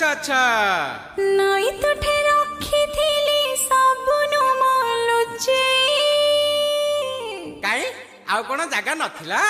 अच्छा अच्छा नाई तुठे रखी थीली साबुन मलुचे काई आउ कोन जागा नथिला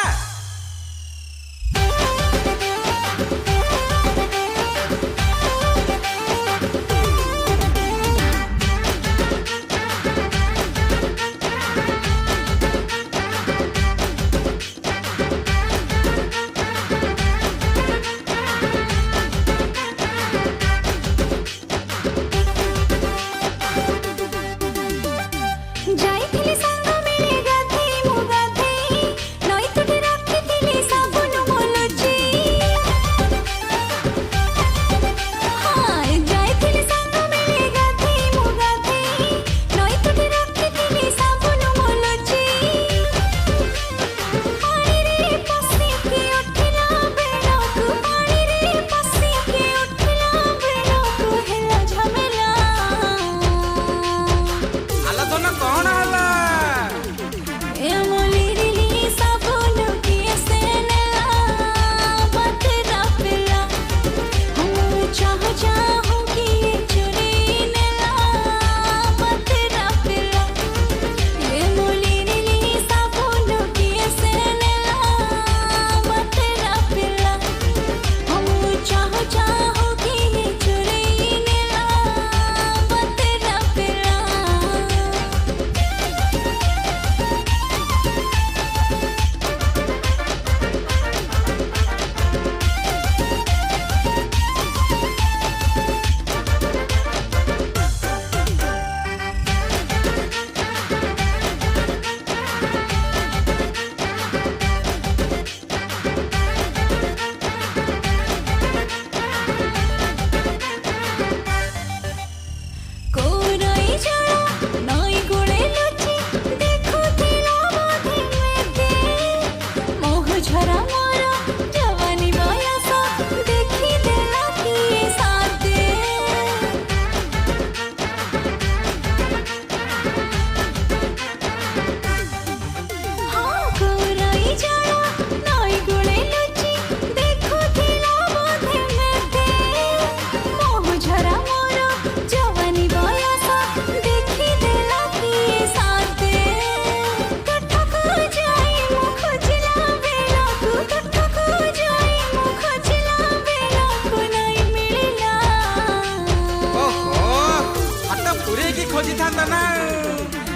खोजी था ना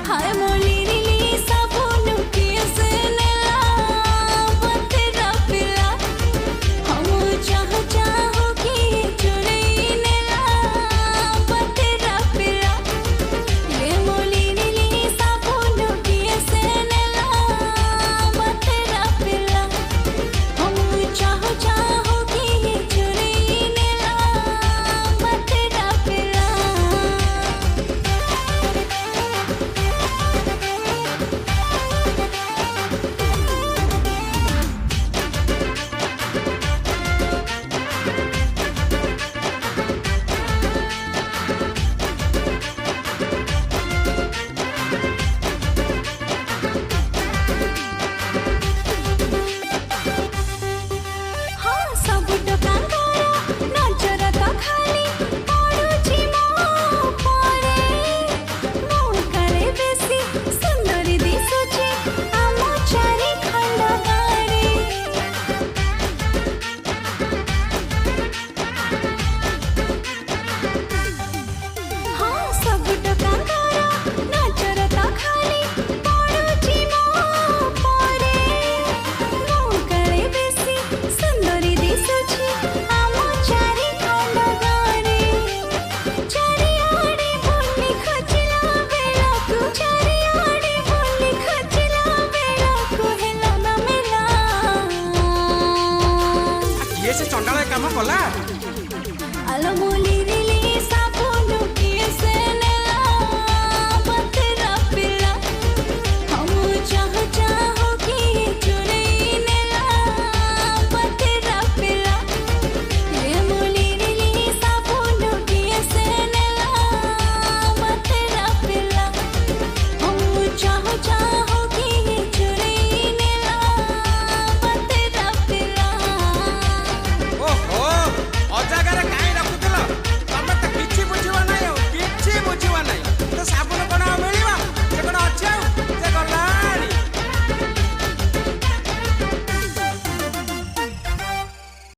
हाय मोली रिली साबुन किसे नेला बतेरा पिला हम चाहो कि चुरी नेला बतेरा पिला ये मोली रिली साबुन किसे नेला बतेरा पिला हम चाहो कि चुरी नेला बतेरा पिला किए से चंडाला काम कला आलो मोली